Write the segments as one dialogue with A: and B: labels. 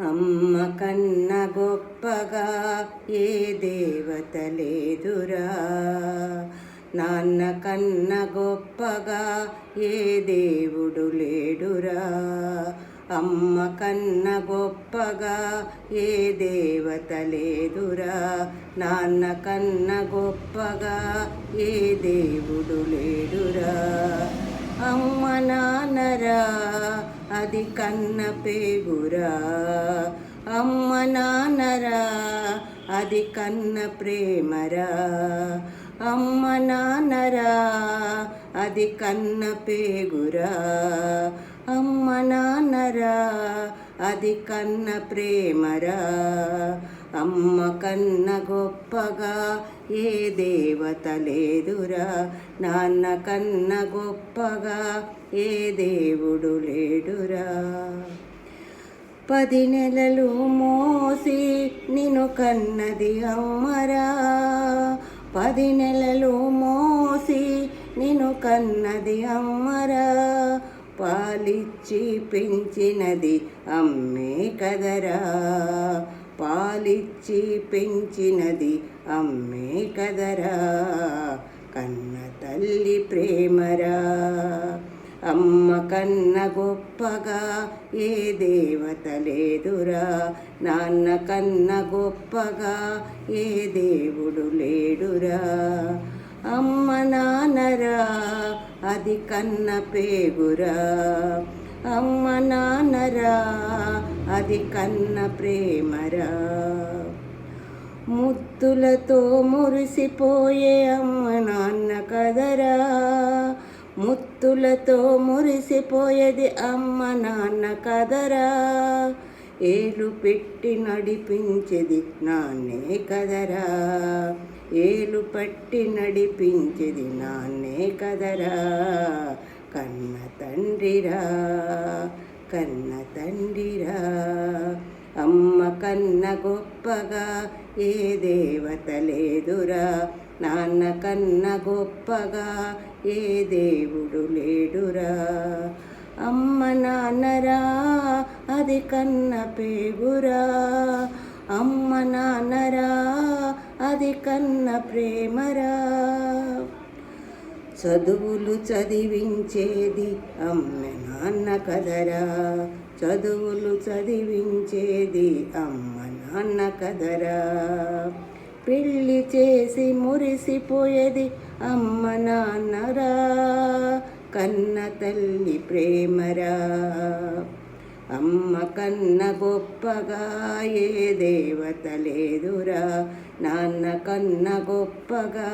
A: అమ్మ కన్న గొప్పగా ఏ దేవత లేదురా, నాన్న కన్న గొప్పగా ఏ దేవుడు లేడురా. అమ్మ కన్న గొప్పగా ఏ దేవత లేదురా, నాన్న కన్న గొప్పగా ఏ దేవుడు లేడురా. అమ్మ నాన్నరా అది కన్న పేగురా, అమ్మ నాన్నరా అది కన్న ప్రేమరా. అమ్మ నాన్నరా అది కన్న పేగురా, అమ్మ నాన్నరా అది కన్న ప్రేమరా. అమ్మ కన్న గొప్పగా ఏ దేవత లేదురా, నాన్న కన్న గొప్పగా ఏ దేవుడు లేడురా. 10 నెలలు మోసి నిన్ను కన్నది అమ్మరా, 10 నెలలు మోసి నిన్ను కన్నది అమ్మరా. పాలిచ్చి పెంచినది అమ్మే కదరా, పాలిచ్చి పెంచినది అమ్మే కదరా. కన్న తల్లి ప్రేమరా. అమ్మ కన్న గొప్పగా ఏ దేవత లేదురా, నాన్న కన్న గొప్పగా ఏ దేవుడు లేడురా. అమ్మ నాన్నరా అది కన్న పేగురా, అమ్మ నాన్నరా అది కన్న ప్రేమరా. ముద్దులతో మురిసిపోయే అమ్మ నాన్న కదరా, ముత్తులతో మురిసిపోయేది అమ్మ నాన్న కదరా. ఏలు పెట్టి నడిపించేది నాన్నే కదరా, ఏలు పట్టి నడిపించేది నాన్నే కదరా. కన్న తండ్రిరా, కన్న తండ్రిరా. అమ్మ కన్న గొప్పగా ఏ దేవత లేదురా, నాన్న కన్న గొప్పగా ఏ దేవుడు లేడురా. అమ్మ నాన్నరా అది కన్న పేగురా, అమ్మ నాన్నరా అది కన్న ప్రేమరా. చదువులు చదివించేది అమ్మ నాన్న కదరా, చదువులు చదివించేది అమ్మ నాన్న కదరా. పెళ్ళి చేసి మురిసిపోయేది అమ్మ నాన్నరా, కన్న తల్లి ప్రేమరా. అమ్మ కన్న గొప్పగా ఏ దేవత లేదురా, నాన్న కన్న గొప్పగా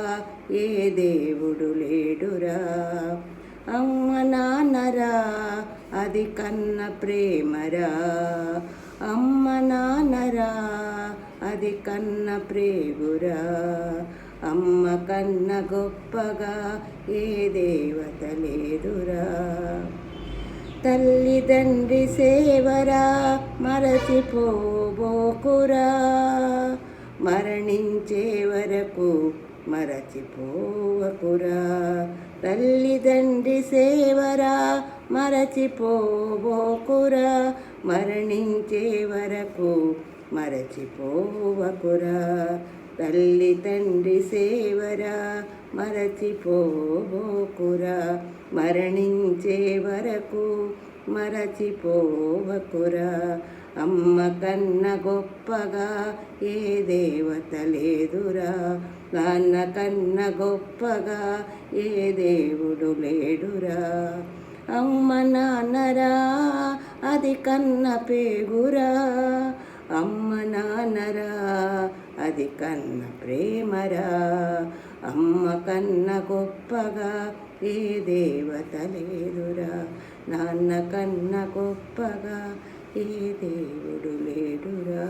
A: ఏ దేవుడు లేడురా. అమ్మ నాన్నరా అది కన్న ప్రేమరా, అమ్మ నాన్నరా అది కన్న ప్రేగురా. అమ్మ కన్న గొప్పగా ఏ దేవత లేదురా. తల్లిదండ్రి సేవరా మరచిపోబోకురా, మరణించే వరకు మరచిపోవకురా. తల్లిదండ్రి సేవరా మరచిపోబోకురా, మరణించే వరకు మరచిపోవకురా. తల్లి తండ్రి సేవరా మరచిపోబోకురా, మరణించే వరకు మరచిపోవకురా. అమ్మ కన్న గొప్పగా ఏ దేవత లేదురా, నాన్న కన్న గొప్పగా ఏ దేవుడు లేడురా. అమ్మ నాన్నరా అది కన్న పేగురా, అమ్మ నాన్నరా అది కన్న ప్రేమరా. అమ్మ కన్న గొప్పగా ఏ దేవత లేదురా, నాన్న కన్న గొప్పగా ఏ దేవుడు లేడురా.